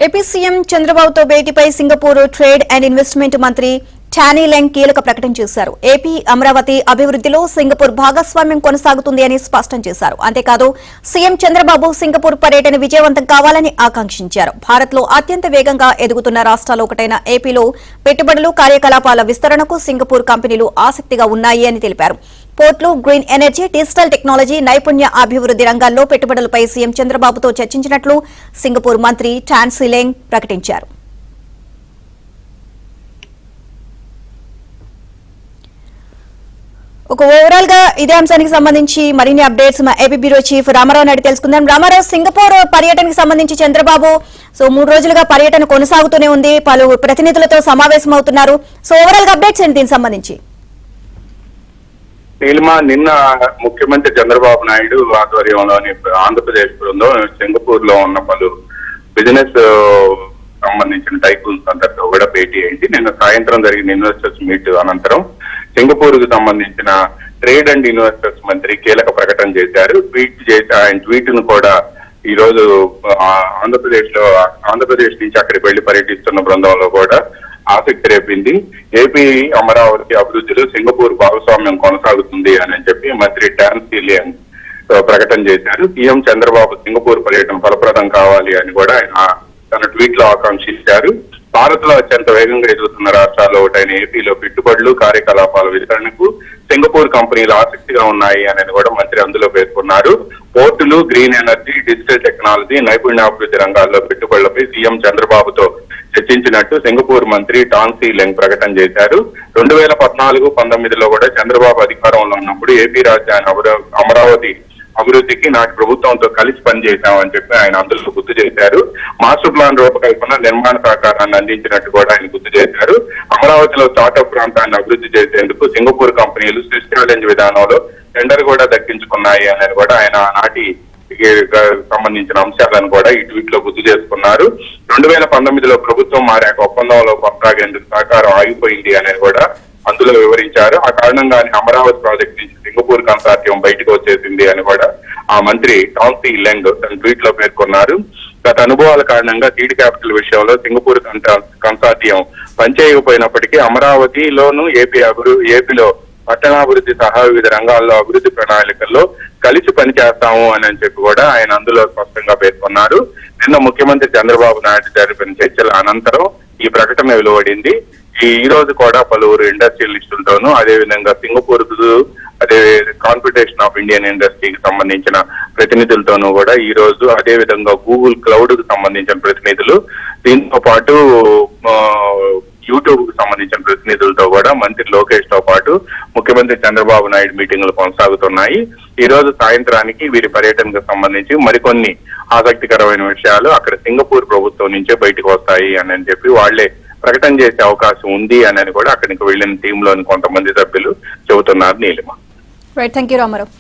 AP CM చంద్రబాబుతో భేటీపై Singapore trade and investment మంత్రి టానీ లెంగ్ కీలక ప్రకటన చేశారు. ఏపీ అమరావతి అభివృద్ధిలో సింగపూర్ భాగస్వామ్యం కొనసాగుతుంది అని స్పష్టం చేశారు. అంతేకాదు సీఎం చంద్రబాబు సింగపూర్ పర్యటన విజయవంతం కావాలని ఆకాంక్షించారు. భారత్లో అత్యంత వేగంగా ఎదుగుతున్న రాష్ట్రాల్లో ఒకటైన ఏపీలో పెట్టుబడులు కార్యకలాపాల విస్తరణకు సింగపూర్ కంపెనీలు ఆసక్తిగా ఉన్నాయి అని తెలిపారు. పోర్టులు, గ్రీన్ ఎనర్జీ, డిజిటల్ టెక్నాలజీ, నైపుణ్య అభివృద్ధి రంగాల్లో పెట్టుబడులపై సీఎం చంద్రబాబుతో చర్చించినట్లు సింగపూర్ మంత్రి టాన్ సీలెంగ్ ప్రకటించారు. ఒక ఓవరాల్ గా ఇదే అంశానికి సంబంధించి మరిన్ని అప్డేట్స్ మా AP bureau chief Ramarao Naidu తెలుసుకుందాం. రామారావు, సింగపూర్ పర్యటనకు సంబంధించి చంద్రబాబు 3 రోజులుగా పర్యటన కొనసాగుతూనే ఉంది, పలు ప్రతినిధులతో సమావేశం అవుతున్నారు. ఓవరాల్ గా అప్డేట్స్ ఏంటి దీనికి సంబంధించి? నీలిమా, నిన్న ముఖ్యమంత్రి చంద్రబాబు నాయుడు ఆధ్వర్యంలోని ఆంధ్రప్రదేశ్ బృందం సింగపూర్ లో ఉన్న పలు బిజినెస్ సంబంధించిన టైకూన్స్ అందరితో కూడా భేటీ అయింది. నిన్న సాయంత్రం జరిగిన ఇన్వెస్టర్స్ మీట్ అనంతరం సింగపూర్ కు సంబంధించిన ట్రేడ్ అండ్ ఇన్వెస్టర్స్ మంత్రి కీలక ప్రకటన చేశారు. ఆయన ట్వీట్ ను కూడా ఈ రోజు ఆంధ్రప్రదేశ్ నుంచి అక్కడికి వెళ్లి పర్యటిస్తున్న బృందంలో కూడా ఆసక్తి రేపింది. ఏపీ అమరావతి అభివృద్ధిలో సింగపూర్ భాగస్వామ్యం కొనసాగుతుంది అని చెప్పి మంత్రి టాన్ సీలెంగ్ ప్రకటన చేశారు. సీఎం చంద్రబాబు సింగపూర్ పర్యటన ఫలప్రదం కావాలి అని కూడా ఆయన తన ట్వీట్ లో ఆకాంక్షించారు. భారత్ లో అత్యంత వేగంగా ఎదుగుతున్న రాష్ట్రాల్లో ఒకటైన ఏపీలో పెట్టుబడులు కార్యకలాపాల విస్తరణకు సింగపూర్ కంపెనీలు ఆసక్తిగా ఉన్నాయి అనేది కూడా మంత్రి అందులో పేర్కొన్నారు. పోర్టులు, గ్రీన్ ఎనర్జీ, డిజిటల్ టెక్నాలజీ, నైపుణ్యాభివృద్ధి రంగాల్లో పెట్టుబడులపై సీఎం చంద్రబాబుతో చర్చించినట్టు సింగపూర్ మంత్రి టాన్ సీలెంగ్ ప్రకటన చేశారు. 2014-19లో కూడా చంద్రబాబు అధికారంలో ఉన్నప్పుడు ఏపీ రాజధాని అమరావతి అభివృద్ధికి నాటి ప్రభుత్వంతో కలిసి పనిచేశామని చెప్పి ఆయన అందులో గుర్తు చేశారు. మాస్టర్ ప్లాన్ రూపకల్పన, నిర్మాణ సహకారాన్ని అందించినట్టు కూడా ఆయన గుర్తు చేశారు. అమరావతిలో స్టార్టప్ ప్రాంతాన్ని అభివృద్ధి చేసేందుకు సింగపూర్ కంపెనీలు స్విస్ ఛాలెంజ్ విధానంలో టెండర్ కూడా దక్కించుకున్నాయి అనేది కూడా ఆయన నాటి సంబంధించిన అంశాలను కూడా ఈ ట్వీట్ లో గుర్తు చేసుకున్నారు. 2019లో ప్రభుత్వం మారాక ఒప్పందంలో కొనసాగేందుకు సహకారం ఆగిపోయింది అనేది కూడా అందులో వివరించారు. ఆ కారణంగానే అమరావతి ప్రాజెక్టు నుంచి సింగపూర్ కన్సార్టియం బయటకు వచ్చేసింది అని కూడా ఆ మంత్రి టాన్ సీలెంగ్ తన ట్వీట్ లో పేర్కొన్నారు. గత అనుభవాల కారణంగా సీడ్ క్యాపిటల్ విషయంలో సింగపూర్ కన్సార్టియం పనిచేయకపోయినప్పటికీ అమరావతిలోను ఏపీలో పట్టణాభివృద్ధి సహా వివిధ రంగాల్లో అభివృద్ధి ప్రణాళికల్లో కలిసి పనిచేస్తాము అని చెప్పి కూడా ఆయన అందులో స్పష్టంగా పేర్కొన్నారు. నిన్న ముఖ్యమంత్రి చంద్రబాబు నాయుడు జరిపిన చర్చల అనంతరం ఈ ప్రకటన వెలువడింది. ఈ రోజు కూడా పలువురు ఇండస్ట్రియలిస్టులతోనూ అదేవిధంగా సింగపూర్ కు అదే కాన్ఫెడరేషన్ ఆఫ్ ఇండియన్ ఇండస్ట్రీకి సంబంధించిన ప్రతినిధులతోనూ కూడా ఈ రోజు అదేవిధంగా గూగుల్ క్లౌడ్ కు సంబంధించిన ప్రతినిధులు, దీంతో పాటు యూట్యూబ్ కు సంబంధించిన ప్రతినిధులతో కూడా మంత్రి లోకేష్ తో పాటు ముఖ్యమంత్రి చంద్రబాబు నాయుడు మీటింగులు కొనసాగుతున్నాయి. ఈ రోజు సాయంత్రానికి వీరి పర్యటనకు సంబంధించి మరికొన్ని ఆసక్తికరమైన విషయాలు అక్కడ సింగపూర్ ప్రభుత్వం నుంచే బయటకు వస్తాయి అని చెప్పి వాళ్లే ప్రకటన చేసే అవకాశం ఉంది అని కూడా అక్కడికి వెళ్లిన టీంలోని కొంతమంది సభ్యులు చెబుతున్నారు. నీలిమ. Right, thank you Ramarao.